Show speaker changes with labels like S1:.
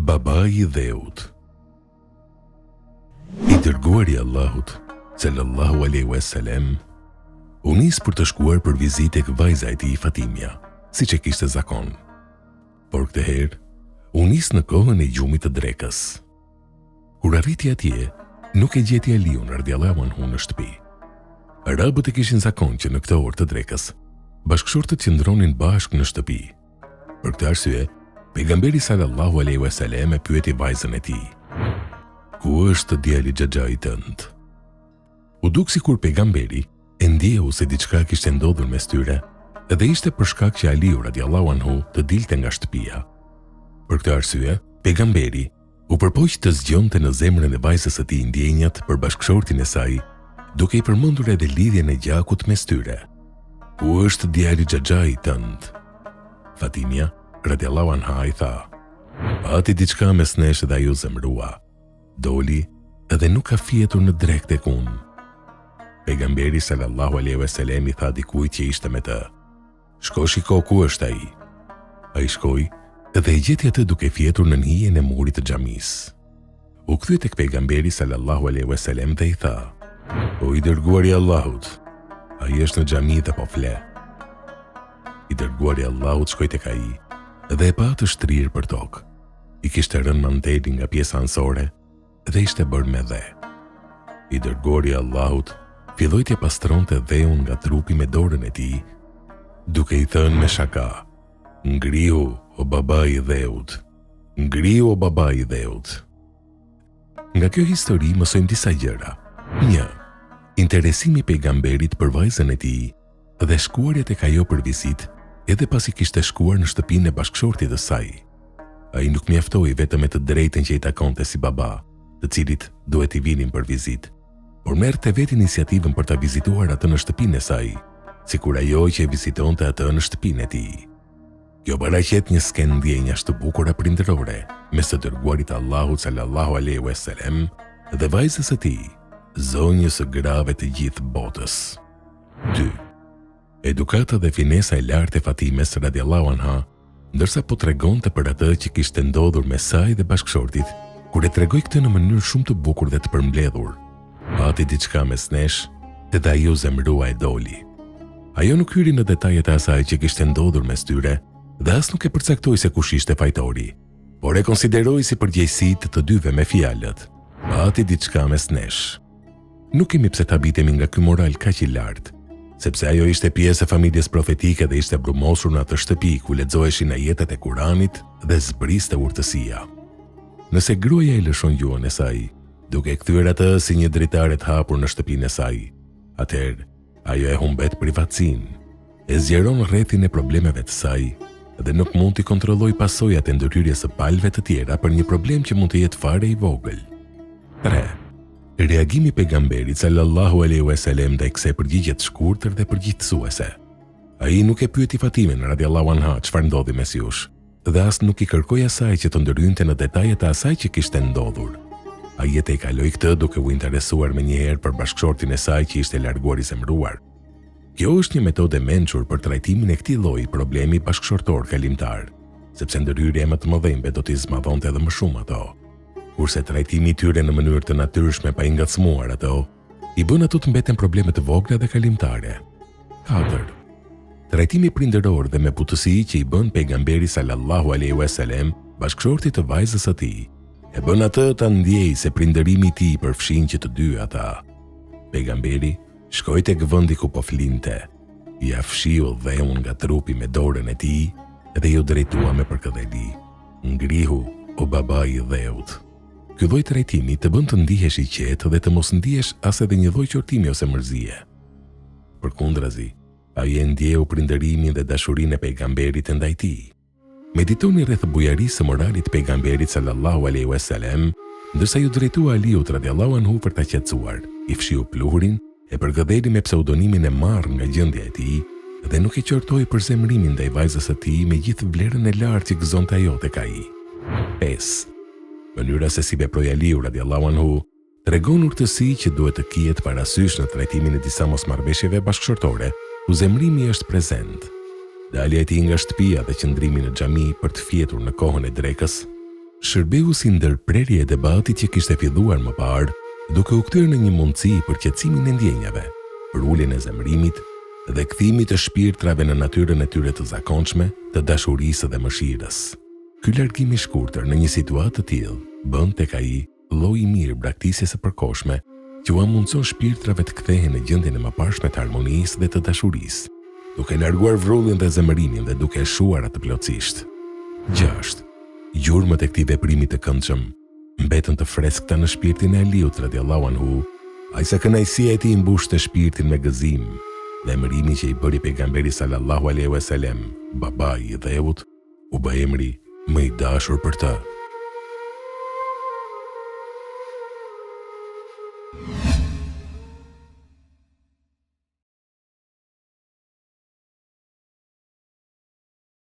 S1: Babai I dheut. I dërguari Allahut, sallallahu alaihi wasallam, u nis për të shkuar për vizitë tek vajza e tij Fatimia, siç e kishte zakon. Por këtë herë, u nis në kohën e gjumit të drekës. Kur arriti atje, nuk e gjeti Aliun radhiyallahu anhu në shtëpi. Arabët e kishin zakon që në këtë orë të drekës, bashkëshortët qëndronin bashkë në shtëpi. Për këtë arsye, pejgamberi sallallahu alaihi wasallam e pyeti vajzën e tij: "Ku është djali xhaxhai tënd?" U duk sikur pejgamberi e ndjeu se diçka kishte ndodhur mes tyre, dhe ishte për shkak që Aliu radhiyallahu anhu të dilte nga shtëpia. Për këtë arsye, pejgamberi u përpoq të zgjonte në zemrën e vajzës së tij ndjenjat për bashkëshortin e saj, duke I përmendur edhe lidhjen e gjakut mes tyre. "Ku është djali xhaxhai tënd?" Fatimia radhiyallahu anha I tha: "Pati diçka mes nesh dhe ajo zemrua. Doli edhe nuk ka fjetur në drekë tek unë." Pejgamberi sallallahu alaihi wasallam I tha dikujt që ishte me të: "Shko shiko ku është ai." Ai shkoi dhe e gjeti atë duke fjetur në hijen e murit të xhamisë. U kthye tek pejgamberi sallallahu alaihi wasallam dhe I tha: "O I dërguari I Allahut, ai është në xhami dhe po fle." I dërguari I Allahut shkoi tek ai dhe e pa të shtrirë për tokë. I kishte rënë manteli nga pjesa ansore dhe ishte bërë me dhe. I dërguari I Allahut filloi t'ia pastronte dheun nga trupi me dorën e tij, duke I thënë me shaka: "Ngrihu o babai I dheut, ngrihu o babai I dheut." Nga kjo histori mësojmë disa gjëra. 1. Interesimi I pejgamberit për vajzën e tij dhe shkuarja tek ajo për vizitë, edhe pasi kishte shkuar në shtëpinë e bashkëshortit të saj. Ai nuk mjaftoi vetëm me të drejtën që I takonte si baba, të cilit duhet I vinin për vizitë, por merrte vetë iniciativën për ta vizituar atë në shtëpinë e saj, sikur ajo që e vizitonte atë në shtëpinë e tij. Kjo paraqet një skenë ndjenjash të bukura prindërore mes të dërguarit Allahut sallallahu alaihi wasallam dhe vajzës së tij, zonjës së grave të gjithë botës. 2. Edukata dhe finesa e lartë e Fatimes radhiyallahu anha, ndërsa po tregonte për atë që kishte ndodhur me saj dhe bashkëshortit, kur e tregoi këtë në mënyrë shumë të bukur dhe të përmbledhur. Pati diçka mes nesh, dhe ajo zemrua e doli. Ajo nuk hyri në detajet e asaj që kishte ndodhur mes tyre, dhe as nuk e përcaktoi se kush ishte fajtori, por e konsideroi si përgjegjësi të dyve me fjalët: "Pati diçka mes nesh." Nuk kemi pse ta bitemi nga ky moral kaq I lartë, sepse ajo ishte pjesë e familjes profetike dhe ishte brumosur në atë shtëpi ku lexoheshin ajetet e Kuranit dhe zbriste urtësia. Nëse gruaja I lëshon gjuhën e saj, duke kthyer atë si një dritare të hapur në shtëpinë e saj, atëherë ajo e humbet privatësinë, e zgjeron rrethin e problemeve të saj dhe nuk mund t'i kontrolloj pasojat e ndërhyrjes së palëve të tjera për një problem që mund të jetë fare I vogël. 3. Reagimi I pejgamberit sallallahu alaihi wasallam ndaj kësaj përgjigje të shkurtër dhe përgjithësuese. Ai nuk e pyeti Fatimen radhiyallahu anha çfarë ndodhi mes jush, dhe as nuk I kërkoi asaj që të ndërhynte në detajet e asaj që kishte ndodhur. Ai e kaloi këtë duke u interesuar menjëherë për bashkëshortin e saj që ishte larguar I zemruar. Kjo është një metodë e mençur për trajtimin e këtij lloji problemi bashkëshortor kalimtar, sepse ndërhyrja më të mëdhenjve do t'i zmadhonte edhe më shumë ato, kurse trajtimi I tyre në mënyrë të natyrshme pa I ngacmuar ato, I bën ato të mbeten probleme të vogla dhe kalimtare. 4. Trajtimi prindëror dhe me butësi që I bën pejgamberi sallallahu alaihi wasallam bashkëshortit të vajzës së tij, e bën atë ta ndjejë se prindërimi I tij përfshin që të dy ata. Pejgamberi shkoi tek vendi ku po flinte, I afshiu dheun nga trupi me dorën e tij dhe ju drejtua me përkëdheli: "Ngrihu o babai I dheut." Ky lloj trajtimi të bën të ndihesh I qetë dhe të mos ndihesh as edhe një lloj qortimi ose mërzie. Përkundrazi, ai e ndjeu prindërimin dhe dashurinë e pejgamberit ndaj tij. Meditoni rreth bujarisë së moralit të pejgamberit sallallahu alaihi wasallam, ndërsa ju drejtua Aliut radhiyallahu anhu për ta qetësuar, I fshiu pluhurin, e përgëdheli me pseudonimin e marrë nga gjendja e tij dhe nuk e qortoi për zemrimin ndaj vajzës së tij me gjithë vlerën e lartë që gëzonte ajo tek ai. 5. Mënyra se si veproi Aliu radhiyallahu anhu tregon urtësi që duhet të kihet parasysh në trajtimin e disa mosmarrveshjeve bashkëshortore, ku zemrimi është prezent. Dalja e tij nga shtëpia dhe qëndrimi në xhami për të fjetur në kohën e drekës, shërbeu si ndërprerje e debatit që kishte filluar më parë, duke u kthyer në një mundësi për qetësimin e ndjenjave, për uljen e zemërimit dhe kthimit të shpirtrave në natyrën e tyre të zakonshme, të dashurisë dhe mëshirës. Ky largim i shkurtër në një situatë të tillë bën tek ai lloj i mirë braktisjes së përkohshme që u mundson shpirtrave të kthehen në gjendjen e mëparshme të harmonisë dhe të dashurisë, duke larguar vrrullin dhe zemërimin dhe duke shuar atë plotësisht. 6. Gjurmët e këtij veprimi të këndshëm mbetën të freskëta në shpirtin e Aliut radhiyallahu anhu, ai sa kënaqësia e tij mbushte shpirtin me gëzim dhe emërimi që i bëri pejgamberi sallallahu alaihi wasallam, babai i dheut, u bë emri më i dashur për të.